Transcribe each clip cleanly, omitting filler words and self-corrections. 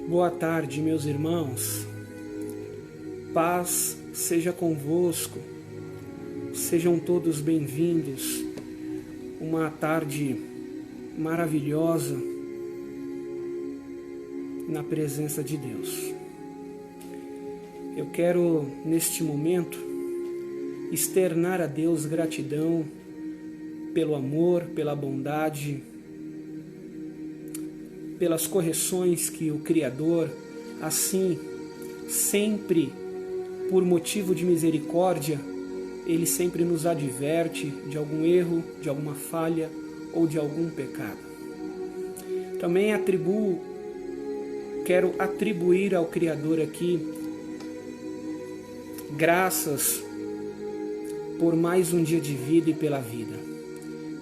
Boa tarde, meus irmãos. Paz seja convosco. Sejam todos bem-vindos. Uma tarde maravilhosa na presença de Deus. Eu quero, neste momento, externar a Deus gratidão pelo amor, pela bondade, pelas correções que o Criador, assim, sempre, por motivo de misericórdia, Ele sempre nos adverte de algum erro, de alguma falha ou de algum pecado. Também quero atribuir ao Criador aqui graças por mais um dia de vida e pela vida.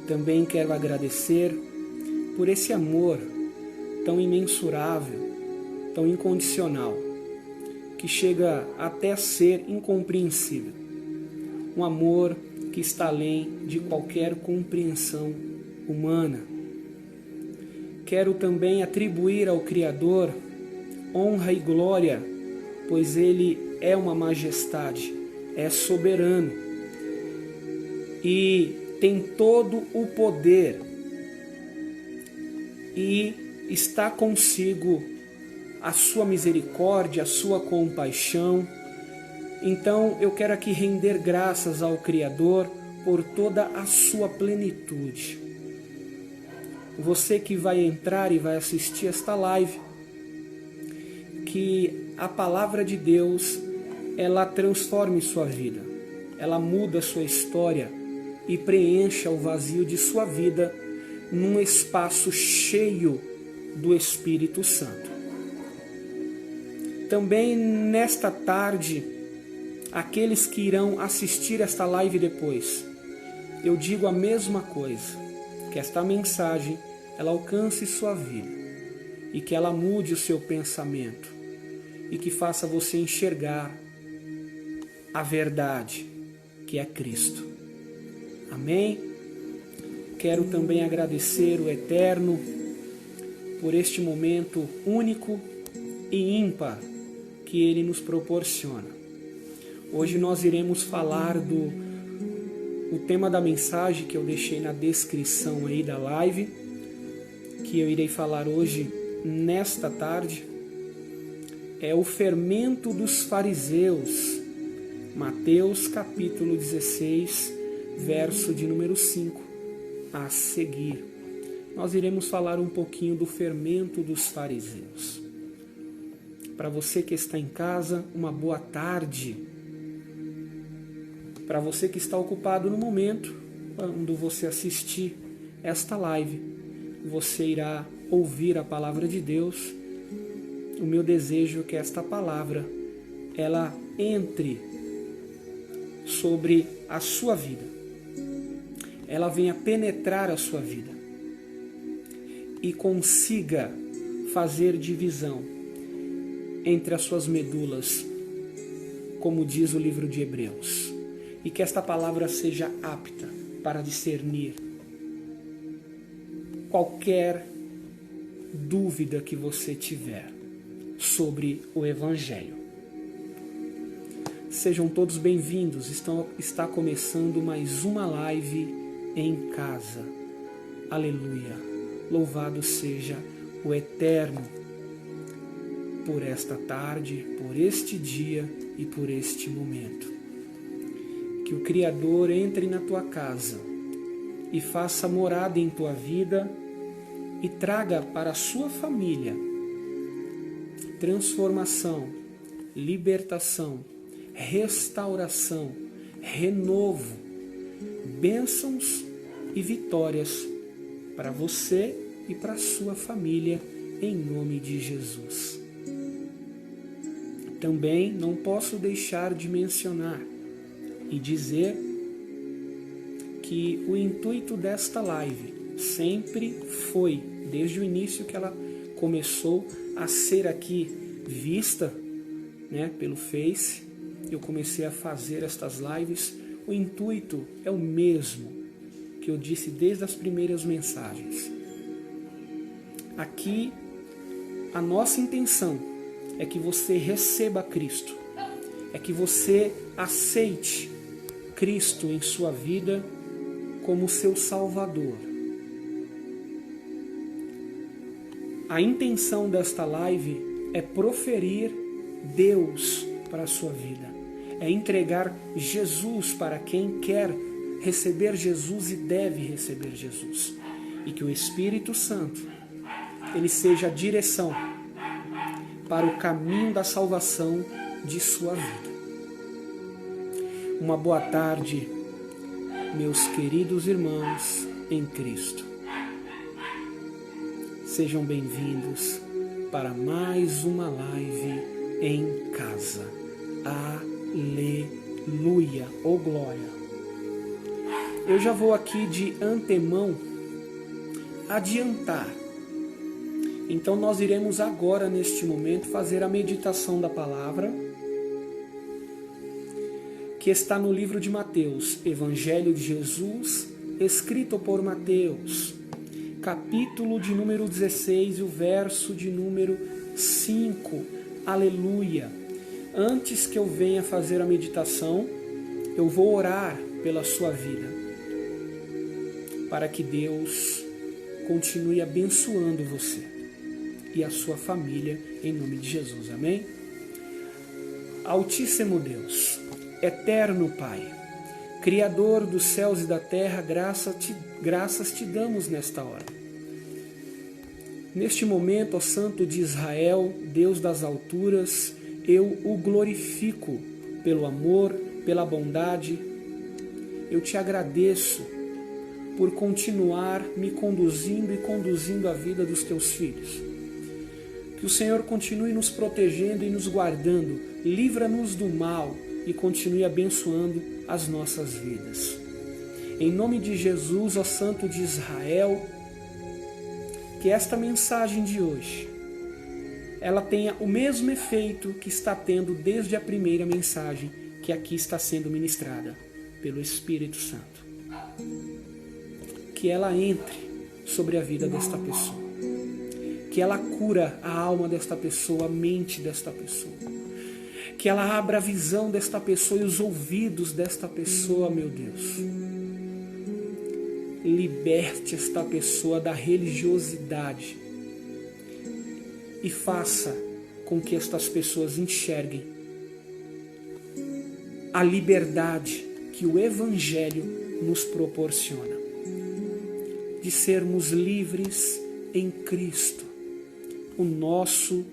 Também quero agradecer por esse amor tão imensurável, tão incondicional, que chega até a ser incompreensível. Um amor que está além de qualquer compreensão humana. Quero também atribuir ao Criador honra e glória, pois Ele é uma majestade, é soberano e tem todo o poder e está consigo a sua misericórdia, a sua compaixão. Então eu quero aqui render graças ao Criador por toda a sua plenitude. Você que vai entrar e vai assistir esta live, que a palavra de Deus, ela transforme sua vida, ela muda sua história e preencha o vazio de sua vida num espaço cheio do Espírito Santo. Também nesta tarde, aqueles que irão assistir esta live depois, eu digo a mesma coisa, que esta mensagem ela alcance sua vida e que ela mude o seu pensamento e que faça você enxergar a verdade, que é Cristo. Amém? Quero também agradecer o Eterno por este momento único e ímpar que Ele nos proporciona. Hoje nós iremos falar o tema da mensagem que eu deixei na descrição aí da live, que eu irei falar hoje nesta tarde, é o fermento dos fariseus. Mateus capítulo 16, verso de número 5 a seguir. Nós iremos falar um pouquinho do fermento dos fariseus. Para você que está em casa, uma boa tarde. Para você que está ocupado no momento, quando você assistir esta live, você irá ouvir a palavra de Deus. O meu desejo é que esta palavra, ela entre sobre a sua vida. Ela venha penetrar a sua vida e consiga fazer divisão entre as suas medulas, como diz o livro de Hebreus, e que esta palavra seja apta para discernir qualquer dúvida que você tiver sobre o Evangelho. Sejam todos bem-vindos. Está começando mais uma live em casa. Aleluia. Louvado seja o Eterno por esta tarde, por este dia e por este momento. Que o Criador entre na tua casa e faça morada em tua vida e traga para a sua família transformação, libertação, restauração, renovo, bênçãos e vitórias para você e para a sua família, em nome de Jesus. Também não posso deixar de mencionar e dizer que o intuito desta live sempre foi, desde o início que ela começou a ser aqui vista, pelo Face, eu comecei a fazer estas lives, o intuito é o mesmo que eu disse desde as primeiras mensagens. Aqui a nossa intenção é que você receba Cristo, é que você aceite Cristo em sua vida como seu Salvador. A intenção desta live é proferir Deus para a sua vida, é entregar Jesus para quem quer receber Jesus e deve receber Jesus, e que o Espírito Santo ele seja a direção para o caminho da salvação de sua vida. Uma boa tarde, meus queridos irmãos em Cristo. Sejam bem-vindos para mais uma live em casa. Aleluia, ou glória. Eu já vou aqui de antemão adiantar. Então nós iremos agora, neste momento, fazer a meditação da palavra que está no livro de Mateus, Evangelho de Jesus, escrito por Mateus, capítulo de número 16 e o verso de número 5. Aleluia! Antes que eu venha fazer a meditação, eu vou orar pela sua vida, para que Deus continue abençoando você e a sua família, em nome de Jesus. Amém? Altíssimo Deus, eterno Pai, Criador dos céus e da terra, graças te damos nesta hora. Neste momento, ó Santo de Israel, Deus das alturas, eu o glorifico pelo amor, pela bondade. Eu te agradeço por continuar me conduzindo e conduzindo a vida dos teus filhos. Que o Senhor continue nos protegendo e nos guardando, livra-nos do mal e continue abençoando as nossas vidas. Em nome de Jesus, ó Santo de Israel, que esta mensagem de hoje, ela tenha o mesmo efeito que está tendo desde a primeira mensagem que aqui está sendo ministrada pelo Espírito Santo. Que ela entre sobre a vida desta pessoa. Que ela cura a alma desta pessoa, a mente desta pessoa. Que ela abra a visão desta pessoa e os ouvidos desta pessoa, meu Deus. Liberte esta pessoa da religiosidade e faça com que estas pessoas enxerguem a liberdade que o Evangelho nos proporciona, de sermos livres em Cristo, o nosso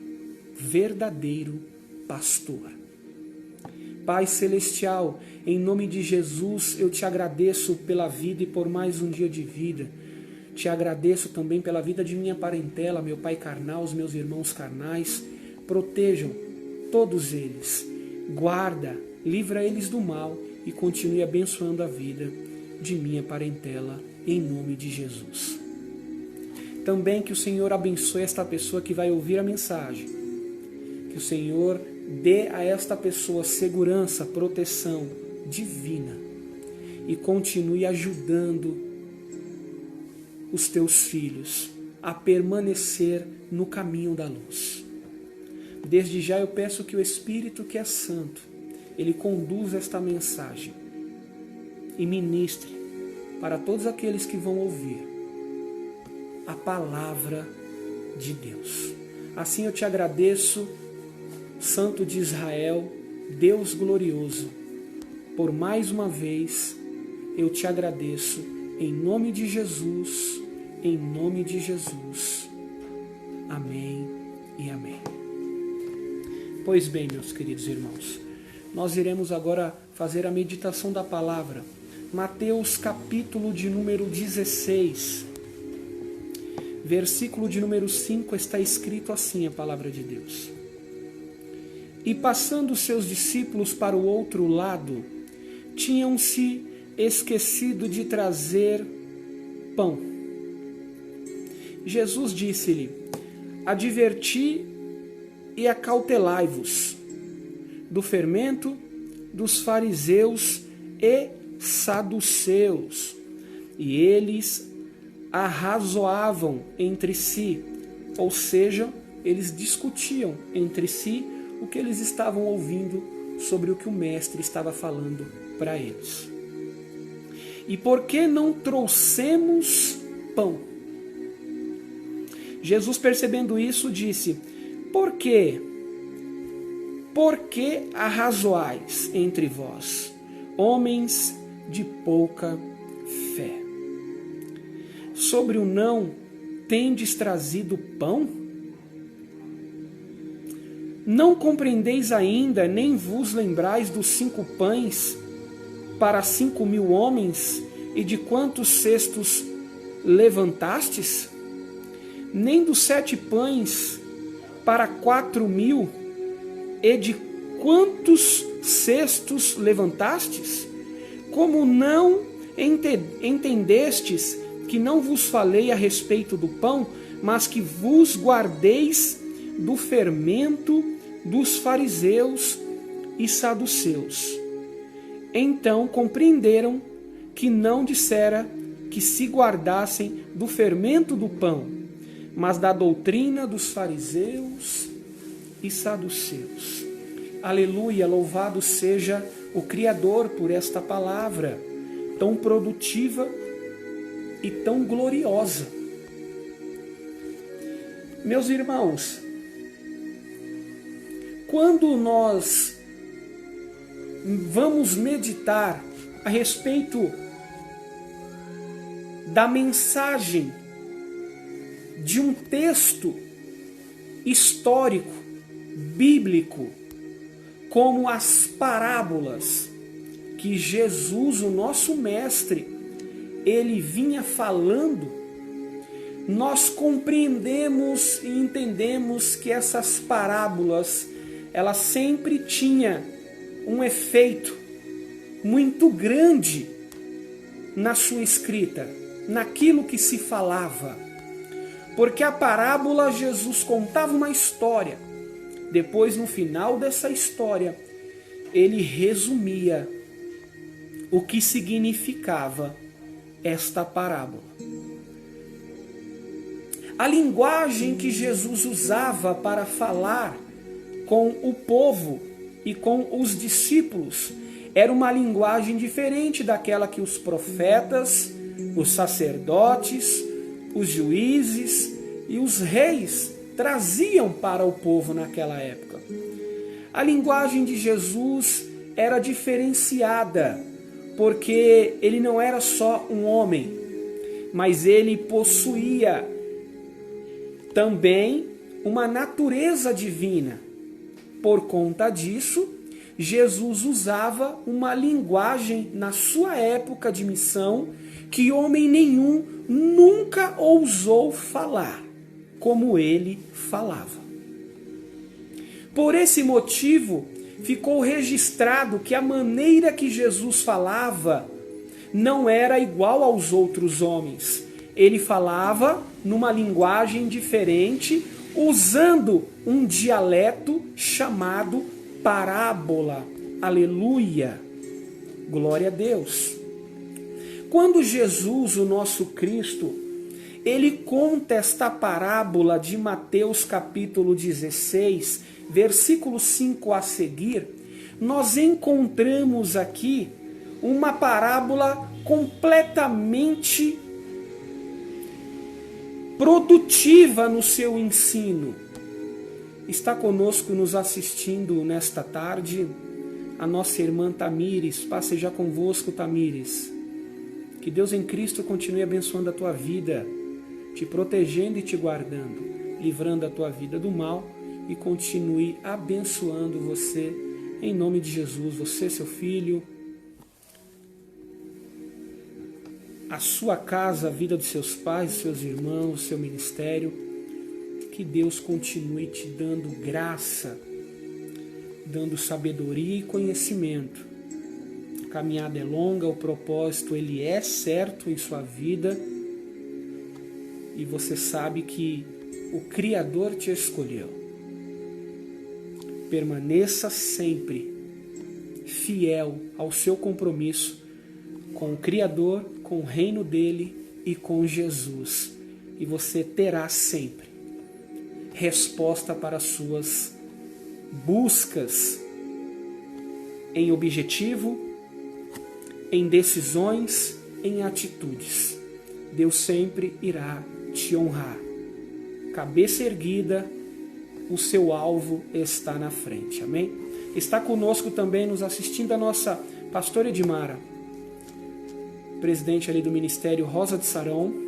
verdadeiro pastor. Pai Celestial, em nome de Jesus, eu te agradeço pela vida e por mais um dia de vida. Te agradeço também pela vida de minha parentela, meu pai carnal, os meus irmãos carnais. Protejam todos eles. Guarda, livra eles do mal e continue abençoando a vida de minha parentela, em nome de Jesus. Também que o Senhor abençoe esta pessoa que vai ouvir a mensagem. Que o Senhor dê a esta pessoa segurança, proteção divina e continue ajudando os teus filhos a permanecer no caminho da luz. Desde já eu peço que o Espírito que é santo, ele conduza esta mensagem e ministre para todos aqueles que vão ouvir a palavra de Deus. Assim eu te agradeço, Santo de Israel, Deus glorioso, por mais uma vez eu te agradeço, em nome de Jesus, em nome de Jesus. Amém e amém. Pois bem, meus queridos irmãos, nós iremos agora fazer a meditação da palavra. Mateus capítulo de número 16, versículo de número 5, está escrito assim a palavra de Deus. E passando seus discípulos para o outro lado, tinham-se esquecido de trazer pão. Jesus disse-lhe: adverti e acautelai-vos do fermento dos fariseus e saduceus. E eles arrazoavam entre si, ou seja, eles discutiam entre si o que eles estavam ouvindo sobre o que o mestre estava falando para eles. E por que não trouxemos pão? Jesus, percebendo isso, disse: Por quê? Por que arrazoais entre vós, homens de pouca fé? Sobre o não tendes trazido pão? Não compreendeis ainda, nem vos lembrais dos 5 pães para 5.000 homens, e de quantos cestos levantastes? Nem dos 7 pães para 4.000, e de quantos cestos levantastes? Como não entendestes que não vos falei a respeito do pão, mas que vos guardeis do fermento dos fariseus e saduceus? Então compreenderam que não dissera que se guardassem do fermento do pão, mas da doutrina dos fariseus e saduceus. Aleluia, louvado seja o Criador por esta palavra tão produtiva e tão gloriosa. Meus irmãos, quando nós vamos meditar a respeito da mensagem de um texto histórico, bíblico, como as parábolas que Jesus, o nosso mestre, ele vinha falando, nós compreendemos e entendemos que essas parábolas, elas sempre tinham um efeito muito grande na sua escrita, naquilo que se falava. Porque a parábola, Jesus contava uma história. Depois, no final dessa história, ele resumia o que significava esta parábola. A linguagem que Jesus usava para falar com o povo e com os discípulos era uma linguagem diferente daquela que os profetas, os sacerdotes, os juízes e os reis traziam para o povo naquela época. A linguagem de Jesus era diferenciada, porque ele não era só um homem, mas ele possuía também uma natureza divina. Por conta disso, Jesus usava uma linguagem na sua época de missão que homem nenhum nunca ousou falar como ele falava. Por esse motivo, ficou registrado que a maneira que Jesus falava não era igual aos outros homens. Ele falava numa linguagem diferente, usando um dialeto chamado parábola. Aleluia! Glória a Deus! Quando Jesus, o nosso Cristo, ele conta esta parábola de Mateus capítulo 16, versículo 5 a seguir, nós encontramos aqui uma parábola completamente produtiva no seu ensino. Está conosco nos assistindo nesta tarde a nossa irmã Tamires. Paz seja convosco, Tamires. Que Deus em Cristo continue abençoando a tua vida, te protegendo e te guardando, livrando a tua vida do mal e continue abençoando você, em nome de Jesus, você, seu filho, a sua casa, a vida dos seus pais, seus irmãos, seu ministério. Que Deus continue te dando graça, dando sabedoria e conhecimento. A caminhada é longa, o propósito ele é certo em sua vida e você sabe que o Criador te escolheu. Permaneça sempre fiel ao seu compromisso com o Criador, com o reino dele e com Jesus. E você terá sempre resposta para as suas buscas em objetivo, em decisões, em atitudes. Deus sempre irá te honrar. Cabeça erguida, o seu alvo está na frente. Amém? Está conosco também, nos assistindo, a nossa pastora Edmara, presidente ali do Ministério Rosa de Saron,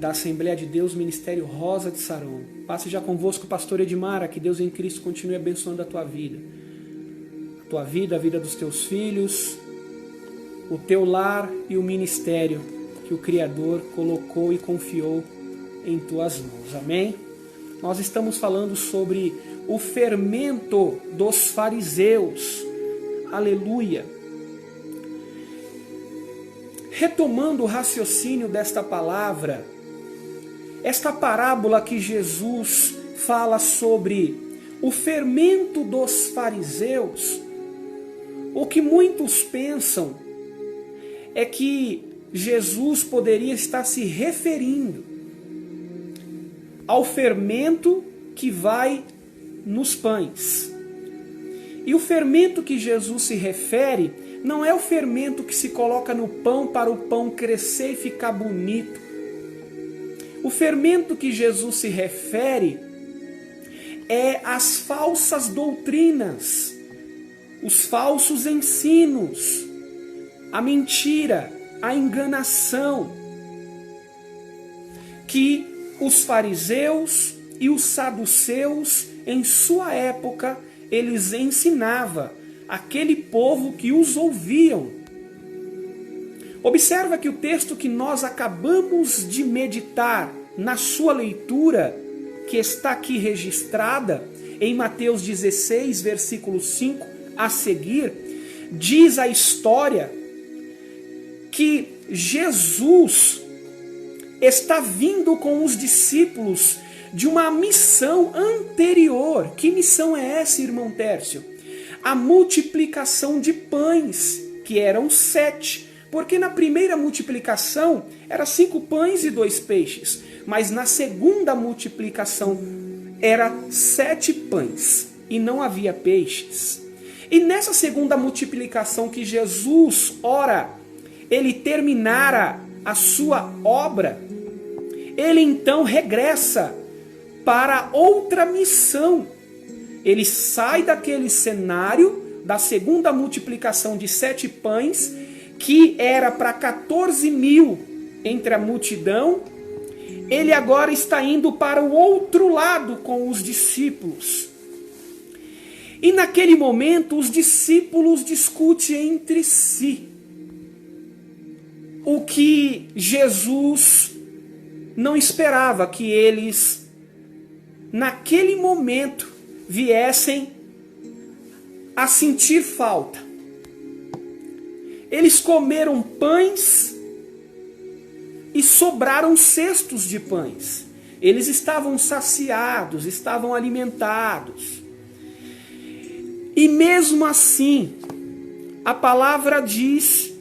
da Assembleia de Deus, Ministério Rosa de Saron. Passe já convosco, pastor Edmara, que Deus em Cristo continue abençoando a tua vida. A tua vida, a vida dos teus filhos, o teu lar e o ministério que o Criador colocou e confiou em tuas mãos. Amém? Nós estamos falando sobre o fermento dos fariseus. Aleluia! Retomando o raciocínio desta palavra, esta parábola que Jesus fala sobre o fermento dos fariseus, o que muitos pensam é que Jesus poderia estar se referindo ao fermento que vai nos pães. E o fermento que Jesus se refere não é o fermento que se coloca no pão para o pão crescer e ficar bonito. O fermento que Jesus se refere é as falsas doutrinas, os falsos ensinos, a mentira, a enganação que os fariseus e os saduceus em sua época eles ensinavam aquele povo que os ouviam. Observa que o texto que nós acabamos de meditar na sua leitura, que está aqui registrada em Mateus 16, versículo 5 a seguir, diz a história que Jesus está vindo com os discípulos de uma missão anterior. Que missão é essa, irmão Tércio? A multiplicação de pães, que eram 7. Porque na primeira multiplicação era 5 pães e 2 peixes. Mas na segunda multiplicação era 7 pães e não havia peixes. E nessa segunda multiplicação que Jesus, ora, ele terminara a sua obra, ele então regressa para outra missão. Ele sai daquele cenário da segunda multiplicação de 7 pães, que era para 14 mil entre a multidão. Ele agora está indo para o outro lado com os discípulos. E naquele momento os discípulos discutem entre si o que Jesus não esperava que eles, naquele momento, viessem a sentir falta. Eles comeram pães e sobraram cestos de pães. Eles estavam saciados, estavam alimentados. E mesmo assim, a palavra diz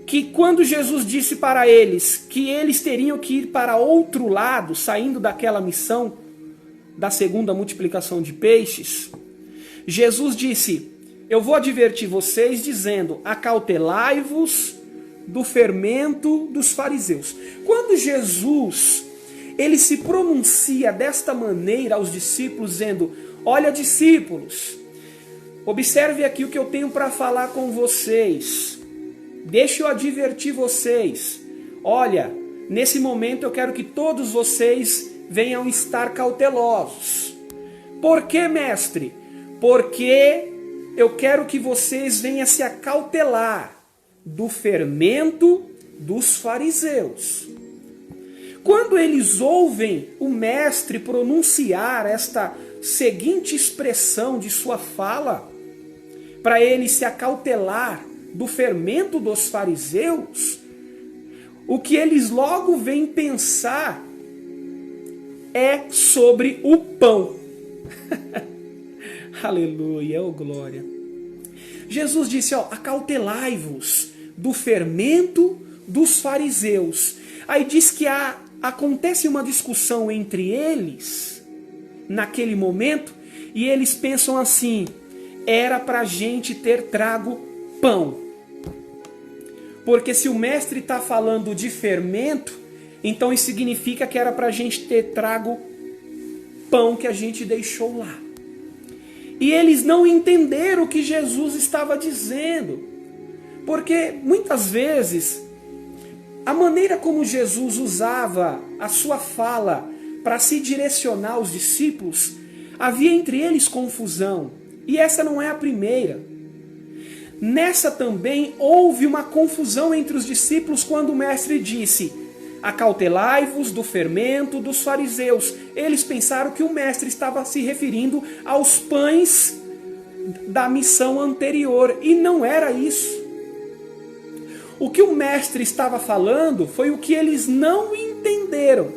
que quando Jesus disse para eles que eles teriam que ir para outro lado, saindo daquela missão da segunda multiplicação de peixes, Jesus disse: eu vou advertir vocês dizendo, acautelai-vos do fermento dos fariseus. Quando Jesus, ele se pronuncia desta maneira aos discípulos, dizendo, olha discípulos, observe aqui o que eu tenho para falar com vocês. Deixa eu advertir vocês. Olha, nesse momento eu quero que todos vocês venham estar cautelosos. Por que, mestre? Porque eu quero que vocês venham se acautelar do fermento dos fariseus. Quando eles ouvem o mestre pronunciar esta seguinte expressão de sua fala, para eles se acautelar do fermento dos fariseus, o que eles logo vêm pensar é sobre o pão. Aleluia, oh glória. Jesus disse, acautelai-vos do fermento dos fariseus. Aí diz que há acontece uma discussão entre eles, naquele momento, e eles pensam assim: era para a gente ter trago pão. Porque se o mestre está falando de fermento, então isso significa que era para a gente ter trago pão que a gente deixou lá. E eles não entenderam o que Jesus estava dizendo. Porque muitas vezes a maneira como Jesus usava a sua fala para se direcionar aos discípulos, havia entre eles confusão. E essa não é a primeira. Nessa também houve uma confusão entre os discípulos quando o mestre disse: acautelai-vos do fermento dos fariseus. Eles pensaram que o mestre estava se referindo aos pães da missão anterior, e não era isso. O que o mestre estava falando foi o que eles não entenderam.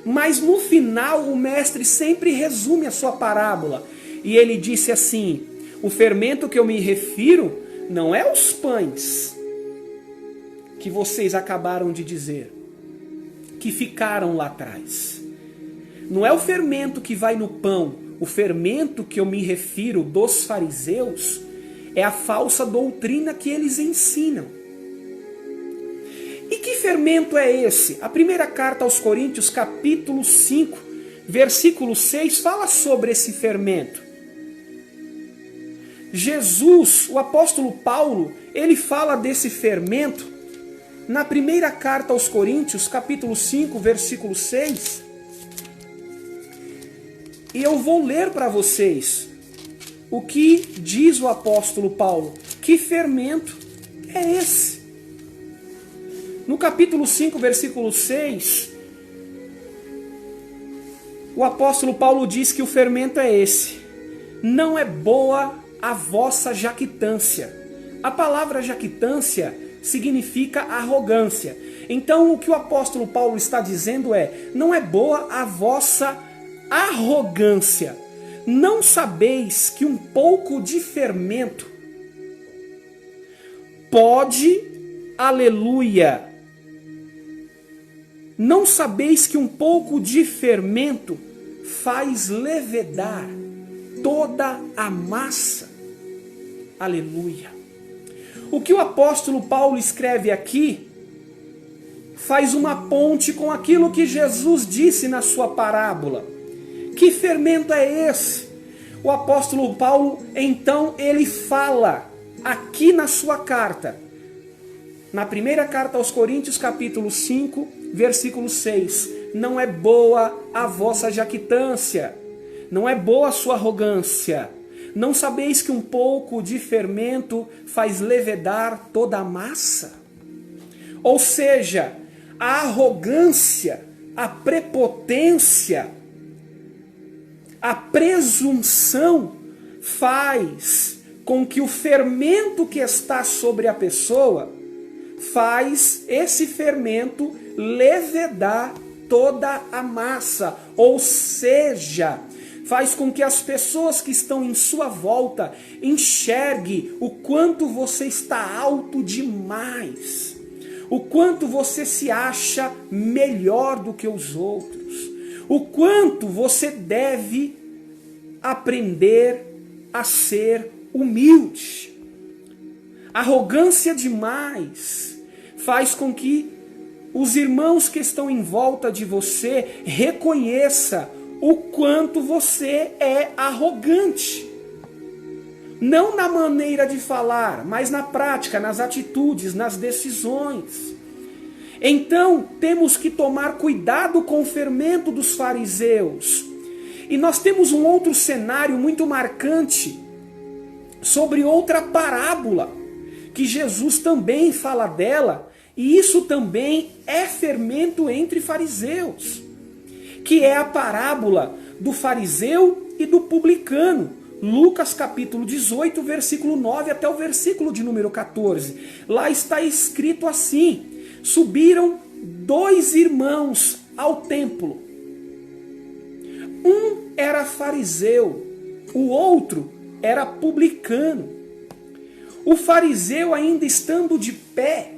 Mas no final o mestre sempre resume a sua parábola. E ele disse assim: o fermento que eu me refiro não é os pães que vocês acabaram de dizer, que ficaram lá atrás. Não é o fermento que vai no pão. O fermento que eu me refiro dos fariseus é a falsa doutrina que eles ensinam. E que fermento é esse? A primeira carta aos Coríntios, capítulo 5, versículo 6, fala sobre esse fermento. Jesus, o apóstolo Paulo, ele fala desse fermento na primeira carta aos Coríntios, capítulo 5, versículo 6. E eu vou ler para vocês o que diz o apóstolo Paulo. Que fermento é esse? No capítulo 5, versículo 6, o apóstolo Paulo diz que o fermento é esse: não é boa a vossa jactância. A palavra jactância significa arrogância. Então o que o apóstolo Paulo está dizendo é: não é boa a vossa arrogância. Não sabeis que um pouco de fermento pode, aleluia, não sabeis que um pouco de fermento faz levedar toda a massa? Aleluia. O que o apóstolo Paulo escreve aqui faz uma ponte com aquilo que Jesus disse na sua parábola. Que fermento é esse? O apóstolo Paulo, então, ele fala aqui na sua carta, na primeira carta aos Coríntios, capítulo 5, versículo 6. Não é boa a vossa jactância, não é boa a sua arrogância. Não sabeis que um pouco de fermento faz levedar toda a massa? Ou seja, a arrogância, a prepotência, a presunção faz com que o fermento que está sobre a pessoa, faz esse fermento levedar toda a massa. Ou seja, faz com que as pessoas que estão em sua volta enxerguem o quanto você está alto demais, o quanto você se acha melhor do que os outros, o quanto você deve aprender a ser humilde. Arrogância demais faz com que os irmãos que estão em volta de você reconheçam o quanto você é arrogante. Não na maneira de falar, mas na prática, nas atitudes, nas decisões. Então, temos que tomar cuidado com o fermento dos fariseus. E nós temos um outro cenário muito marcante sobre outra parábola, que Jesus também fala dela, e isso também é fermento entre fariseus, que é a parábola do fariseu e do publicano. Lucas capítulo 18, versículo 9 até o versículo de número 14. Lá está escrito assim: subiram 2 irmãos ao templo. Um era fariseu, o outro era publicano. O fariseu, ainda estando de pé,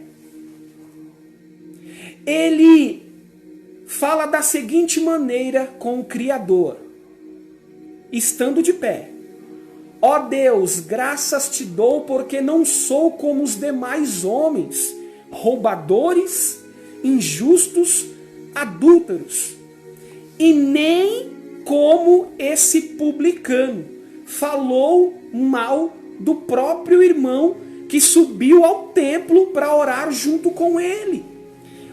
ele fala da seguinte maneira com o Criador, estando de pé: ó Deus, graças te dou porque não sou como os demais homens, roubadores, injustos, adúlteros, e nem como esse publicano falou mal do próprio irmão que subiu ao templo para orar junto com ele.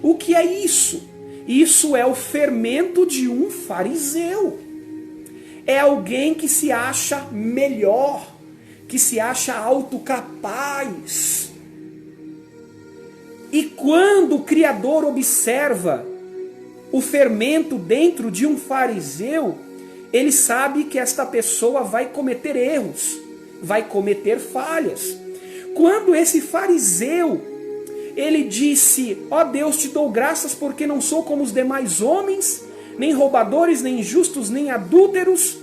O que é isso? Isso é o fermento de um fariseu. É alguém que se acha melhor, que se acha autocapaz. E quando o Criador observa o fermento dentro de um fariseu, ele sabe que esta pessoa vai cometer erros, vai cometer falhas. Quando esse fariseu, ele disse: ó Deus, te dou graças porque não sou como os demais homens, nem roubadores, nem injustos, nem adúlteros,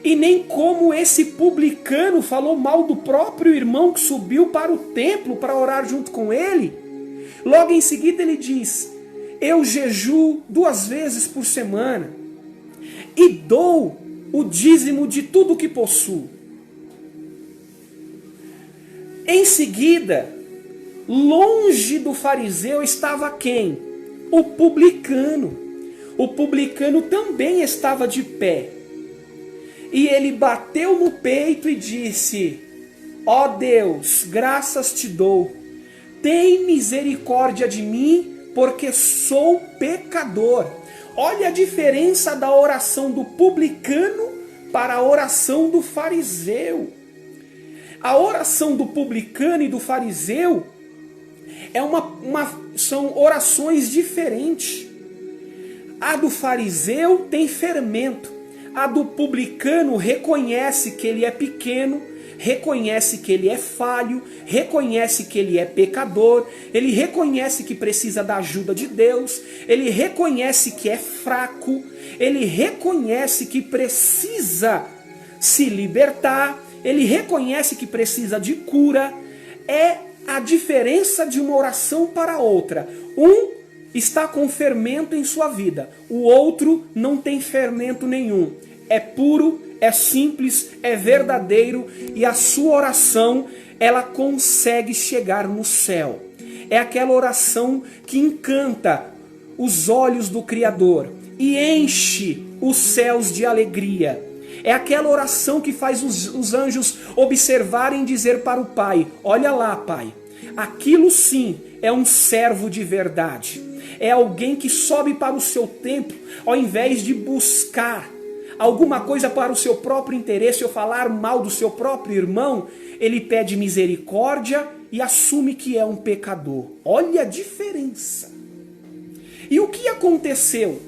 e nem como esse publicano falou mal do próprio irmão que subiu para o templo para orar junto com ele. Logo em seguida ele diz: eu jejuo 2 vezes por semana e dou o dízimo de tudo que possuo. Em seguida, longe do fariseu estava quem? O publicano. O publicano também estava de pé. E ele bateu no peito e disse: ó Deus, graças te dou. Tem misericórdia de mim, porque sou pecador. Olha a diferença da oração do publicano para a oração do fariseu. A oração do publicano e do fariseu são orações diferentes. A do fariseu tem fermento. A do publicano reconhece que ele é pequeno, reconhece que ele é falho, reconhece que ele é pecador, ele reconhece que precisa da ajuda de Deus, ele reconhece que é fraco, ele reconhece que precisa se libertar, ele reconhece que precisa de cura. É a diferença de uma oração para outra. Um está com fermento em sua vida, o outro não tem fermento nenhum. É puro, é simples, é verdadeiro, e a sua oração, ela consegue chegar no céu. É aquela oração que encanta os olhos do Criador e enche os céus de alegria. É aquela oração que faz os anjos observarem e dizer para o Pai: olha lá, Pai, aquilo sim é um servo de verdade. É alguém que sobe para o seu templo ao invés de buscar alguma coisa para o seu próprio interesse ou falar mal do seu próprio irmão. Ele pede misericórdia e assume que é um pecador. Olha a diferença. E o que aconteceu?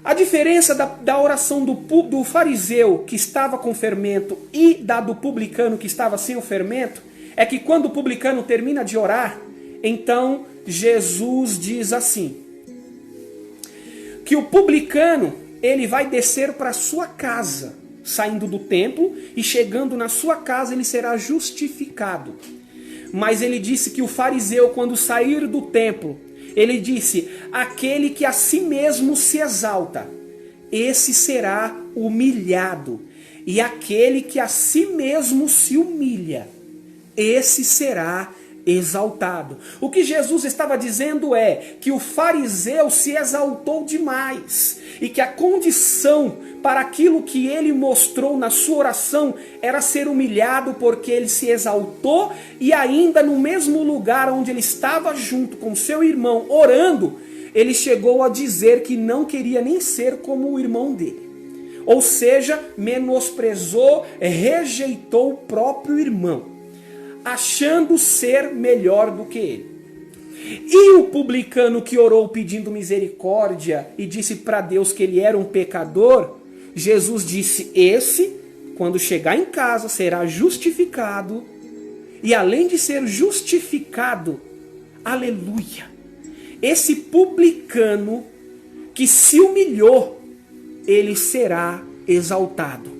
A diferença da oração do fariseu que estava com fermento e da do publicano que estava sem o fermento é que quando o publicano termina de orar, então Jesus diz assim, que o publicano ele vai descer para sua casa, saindo do templo, e chegando na sua casa ele será justificado. Mas ele disse que o fariseu, quando sair do templo, ele disse: aquele que a si mesmo se exalta, esse será humilhado. E aquele que a si mesmo se humilha, esse será exaltado. O que Jesus estava dizendo é que o fariseu se exaltou demais e que a condição para aquilo que ele mostrou na sua oração era ser humilhado, porque ele se exaltou e ainda no mesmo lugar onde ele estava junto com seu irmão orando, ele chegou a dizer que não queria nem ser como o irmão dele. Ou seja, menosprezou, rejeitou o próprio irmão, achando ser melhor do que ele. E o publicano que orou pedindo misericórdia e disse para Deus que ele era um pecador, Jesus disse: esse, quando chegar em casa, será justificado. E além de ser justificado, aleluia, esse publicano que se humilhou, ele será exaltado.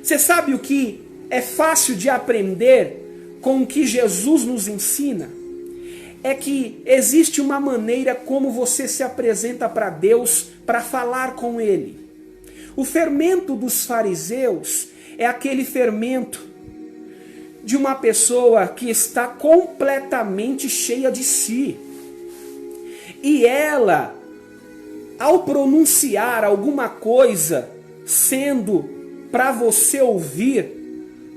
Você sabe o que é fácil de aprender com o que Jesus nos ensina? é que existe uma maneira como você se apresenta para Deus para falar com Ele. O fermento dos fariseus é aquele fermento de uma pessoa que está completamente cheia de si. E ela, ao pronunciar alguma coisa, sendo para você ouvir,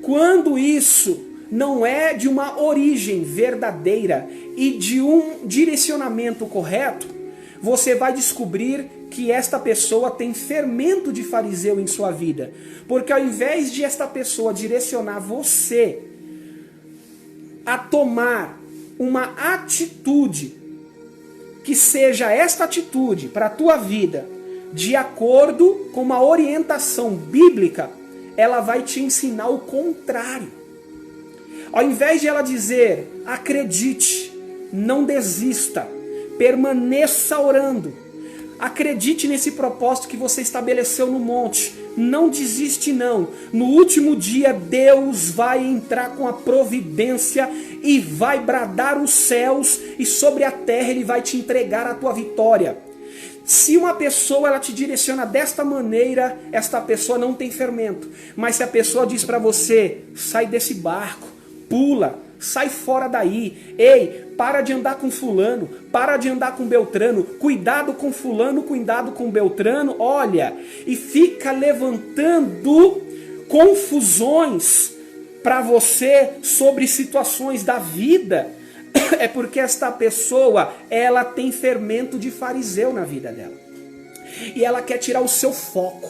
quando isso não é de uma origem verdadeira e de um direcionamento correto, você vai descobrir que esta pessoa tem fermento de fariseu em sua vida. Porque ao invés de esta pessoa direcionar você a tomar uma atitude que seja esta atitude para a tua vida de acordo com uma orientação bíblica, ela vai te ensinar o contrário. Ao invés de ela dizer, acredite, não desista, permaneça orando, acredite nesse propósito que você estabeleceu no monte, não desiste não. No último dia Deus vai entrar com a providência e vai bradar os céus e sobre a terra Ele vai te entregar a tua vitória. Se uma pessoa ela te direciona desta maneira, esta pessoa não tem fermento. Mas se a pessoa diz para você, sai desse barco, pula, sai fora daí, ei, para de andar com fulano, para de andar com Beltrano, cuidado com fulano, cuidado com Beltrano, olha, e fica levantando confusões para você sobre situações da vida, é porque esta pessoa, ela tem fermento de fariseu na vida dela. E ela quer tirar o seu foco.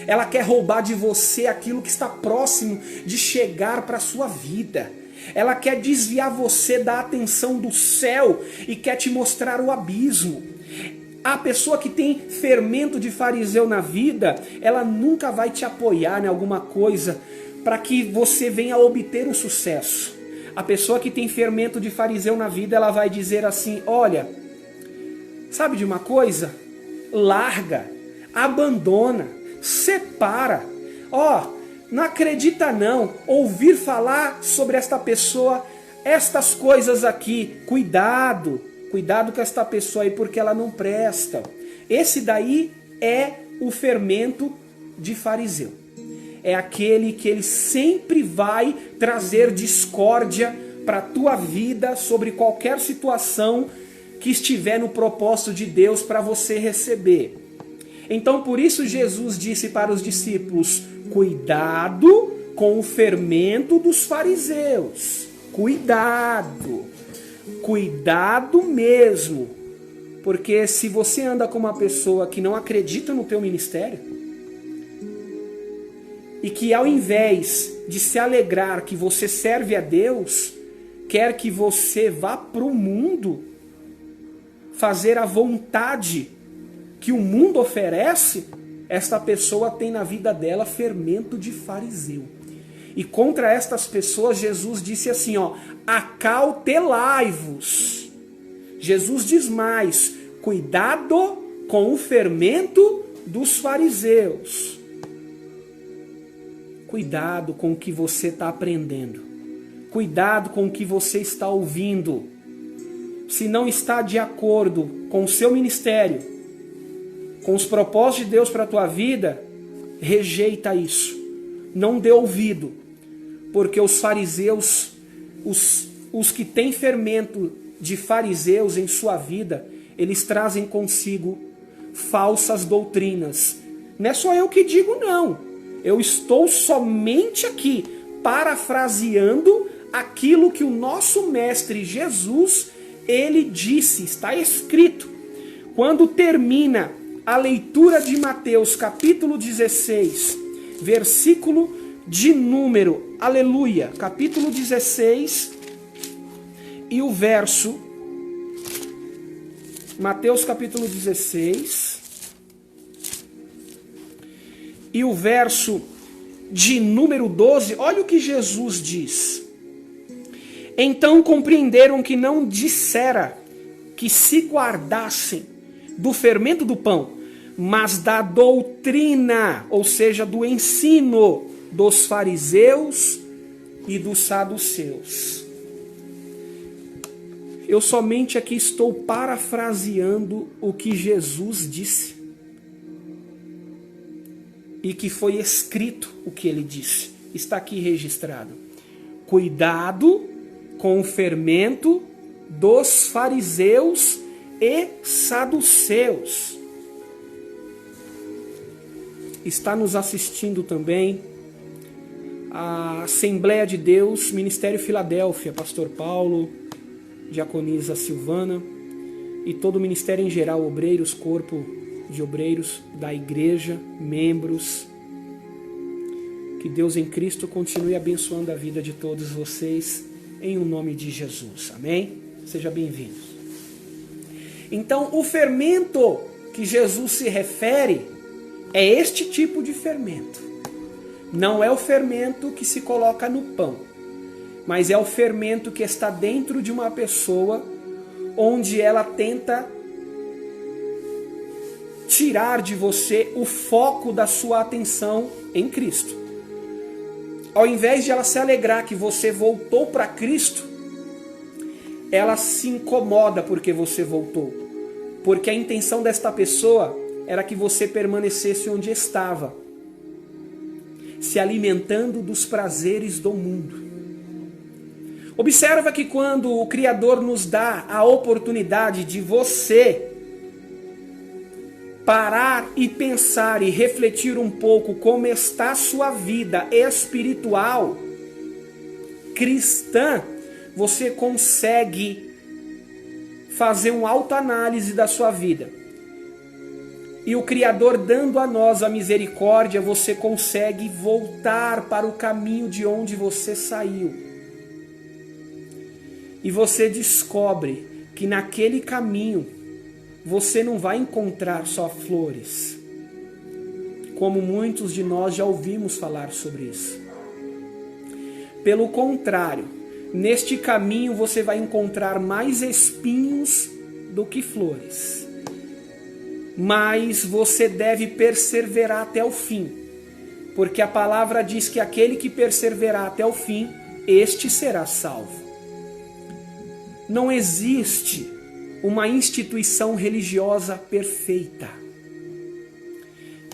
Ela quer roubar de você aquilo que está próximo de chegar para a sua vida. Ela quer desviar você da atenção do céu e quer te mostrar o abismo. A pessoa que tem fermento de fariseu na vida, ela nunca vai te apoiar em alguma coisa para que você venha obter o sucesso. A pessoa que tem fermento de fariseu na vida, ela vai dizer assim, olha, sabe de uma coisa? Larga, abandona, separa. Não acredita não, ouvir falar sobre esta pessoa, estas coisas aqui, cuidado com esta pessoa aí porque ela não presta. Esse daí é o fermento de fariseu. É aquele que ele sempre vai trazer discórdia para a tua vida sobre qualquer situação que estiver no propósito de Deus para você receber. Então por isso Jesus disse para os discípulos, cuidado com o fermento dos fariseus. Cuidado. Cuidado mesmo. Porque se você anda com uma pessoa que não acredita no teu ministério, e que ao invés de se alegrar que você serve a Deus, quer que você vá para o mundo fazer a vontade que o mundo oferece, esta pessoa tem na vida dela fermento de fariseu. E contra estas pessoas Jesus disse assim, acautelai-vos. Jesus diz mais, cuidado com o fermento dos fariseus. Cuidado com o que você está aprendendo. Cuidado com o que você está ouvindo. Se não está de acordo com o seu ministério, com os propósitos de Deus para a tua vida, rejeita isso. Não dê ouvido. Porque os fariseus, os que têm fermento de fariseus em sua vida, eles trazem consigo falsas doutrinas. Não é só eu que digo, não. Eu estou somente aqui parafraseando aquilo que o nosso mestre Jesus, ele disse, está escrito. Quando termina a leitura de Mateus capítulo 16, versículo de número, aleluia, capítulo 16 e o verso, Mateus capítulo 16... e o verso de número 12, olha o que Jesus diz. Então compreenderam que não dissera que se guardassem do fermento do pão, mas da doutrina, ou seja, do ensino dos fariseus e dos saduceus. Eu somente aqui estou parafraseando o que Jesus disse. E que foi escrito o que ele disse. Está aqui registrado. Cuidado com o fermento dos fariseus e saduceus. Está nos assistindo também a Assembleia de Deus, Ministério Filadélfia, Pastor Paulo, Diaconisa Silvana e todo o ministério em geral, obreiros, corpo de obreiros da igreja, membros. Que Deus em Cristo continue abençoando a vida de todos vocês, em o nome de Jesus. Amém? Sejam bem-vindos. Então, o fermento que Jesus se refere é este tipo de fermento. Não é o fermento que se coloca no pão, mas é o fermento que está dentro de uma pessoa, onde ela tenta tirar de você o foco da sua atenção em Cristo. Ao invés de ela se alegrar que você voltou para Cristo, ela se incomoda porque você voltou. Porque a intenção desta pessoa era que você permanecesse onde estava, se alimentando dos prazeres do mundo. Observa que quando o Criador nos dá a oportunidade de você parar e pensar e refletir um pouco como está a sua vida espiritual, cristã, você consegue fazer uma autoanálise da sua vida. E o Criador dando a nós a misericórdia, você consegue voltar para o caminho de onde você saiu. E você descobre que naquele caminho você não vai encontrar só flores, como muitos de nós já ouvimos falar sobre isso. Pelo contrário, neste caminho você vai encontrar mais espinhos do que flores. Mas você deve perseverar até o fim, porque a palavra diz que aquele que perseverar até o fim, este será salvo. Não existe uma instituição religiosa perfeita.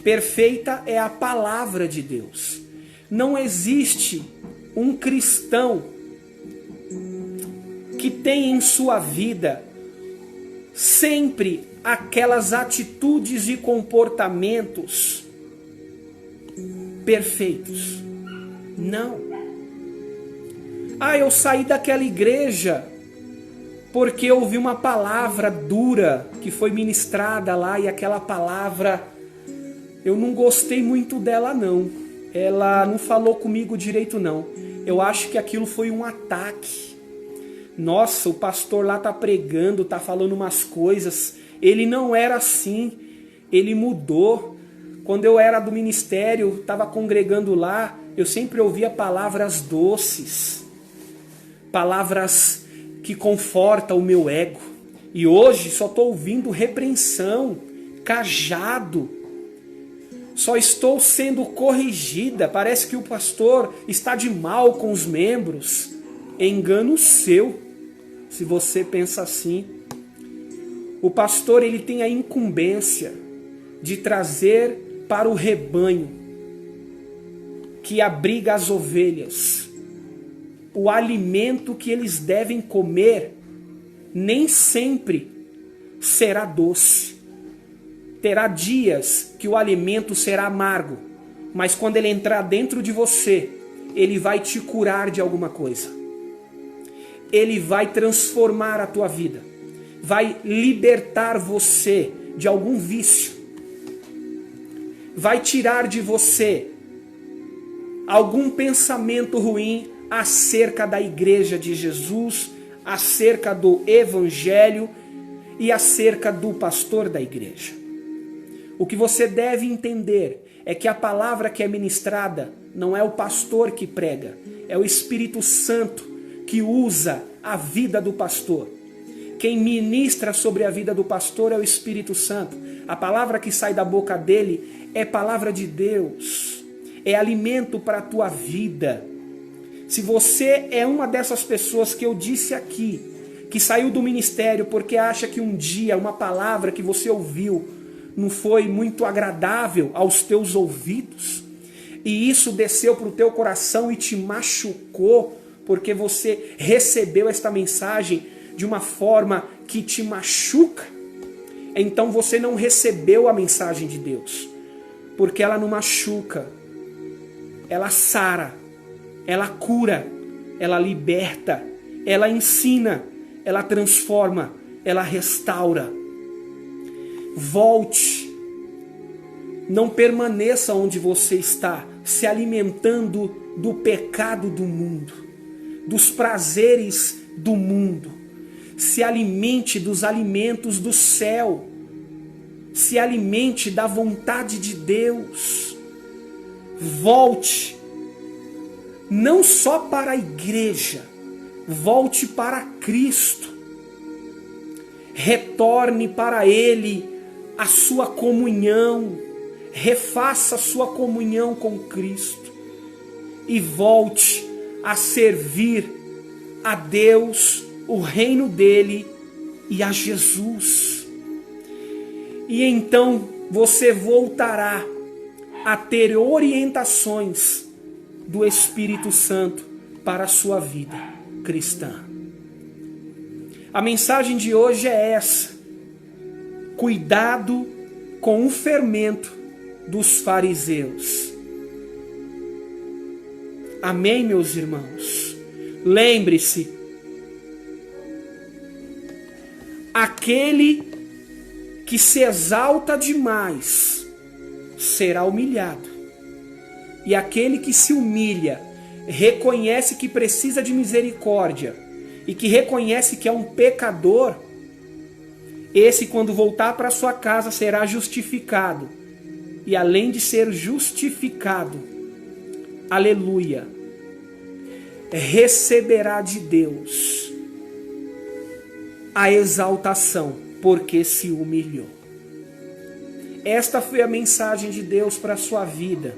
Perfeita é a palavra de Deus. Não existe um cristão que tem em sua vida sempre aquelas atitudes e comportamentos perfeitos. Não. Eu saí daquela igreja porque eu ouvi uma palavra dura que foi ministrada lá e aquela palavra eu não gostei muito dela não. Ela não falou comigo direito não. Eu acho que aquilo foi um ataque. Nossa, o pastor lá tá pregando, tá falando umas coisas. Ele não era assim, ele mudou. Quando eu era do ministério, estava congregando lá, eu sempre ouvia palavras doces, palavras que confortam o meu ego. E hoje só estou ouvindo repreensão, cajado. Só estou sendo corrigida. Parece que o pastor está de mal com os membros. Engano seu, se você pensa assim. O pastor ele tem a incumbência de trazer para o rebanho que abriga as ovelhas o alimento que eles devem comer. Nem sempre será doce. Terá dias que o alimento será amargo, mas quando ele entrar dentro de você, ele vai te curar de alguma coisa. Ele vai transformar a tua vida. Vai libertar você de algum vício. Vai tirar de você algum pensamento ruim acerca da igreja de Jesus, acerca do evangelho e acerca do pastor da igreja. O que você deve entender é que a palavra que é ministrada não é o pastor que prega, é o Espírito Santo que usa a vida do pastor. Quem ministra sobre a vida do pastor é o Espírito Santo. A palavra que sai da boca dele é palavra de Deus, é alimento para a tua vida. Se você é uma dessas pessoas que eu disse aqui, que saiu do ministério porque acha que um dia uma palavra que você ouviu não foi muito agradável aos teus ouvidos, e isso desceu para o teu coração e te machucou, porque você recebeu esta mensagem de uma forma que te machuca, então você não recebeu a mensagem de Deus, porque ela não machuca, ela sara, ela cura, ela liberta, ela ensina, ela transforma, ela restaura. Volte, não permaneça onde você está, se alimentando do pecado do mundo, dos prazeres do mundo. Se alimente dos alimentos do céu, se alimente da vontade de Deus. Volte, não só para a igreja, volte para Cristo. Retorne para Ele a sua comunhão, refaça a sua comunhão com Cristo e volte a servir a Deus, o reino dele e a Jesus. E então você voltará a ter orientações do Espírito Santo para a sua vida cristã. A mensagem de hoje é essa: cuidado com o fermento dos fariseus. Amém, meus irmãos? Lembre-se, aquele que se exalta demais será humilhado, e aquele que se humilha, reconhece que precisa de misericórdia e que reconhece que é um pecador, esse, quando voltar para sua casa, será justificado. E além de ser justificado, aleluia, receberá de Deus a exaltação, porque se humilhou. Esta foi a mensagem de Deus para a sua vida.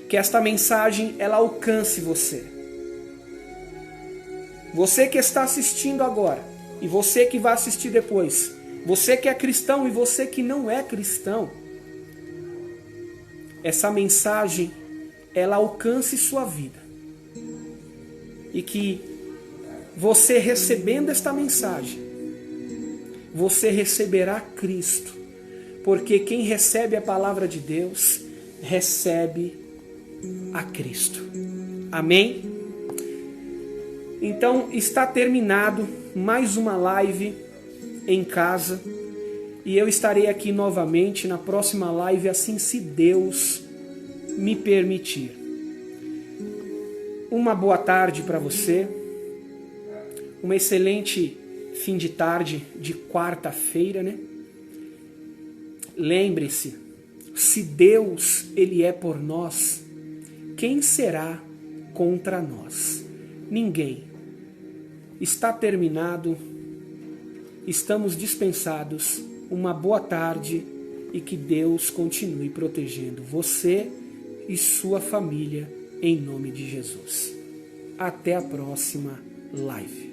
Que esta mensagem ela alcance você. Você que está assistindo agora, e você que vai assistir depois, você que é cristão e você que não é cristão, essa mensagem ela alcance sua vida. E que você recebendo esta mensagem, você receberá Cristo. Porque quem recebe a palavra de Deus, recebe a Cristo. Amém? Então está terminado mais uma live em casa. E eu estarei aqui novamente na próxima live, assim se Deus me permitir. Uma boa tarde para você. Um excelente fim de tarde de quarta-feira, né? Lembre-se, se Deus ele é por nós, quem será contra nós? Ninguém. Está terminado. Estamos dispensados. Uma boa tarde e que Deus continue protegendo você e sua família em nome de Jesus. Até a próxima live.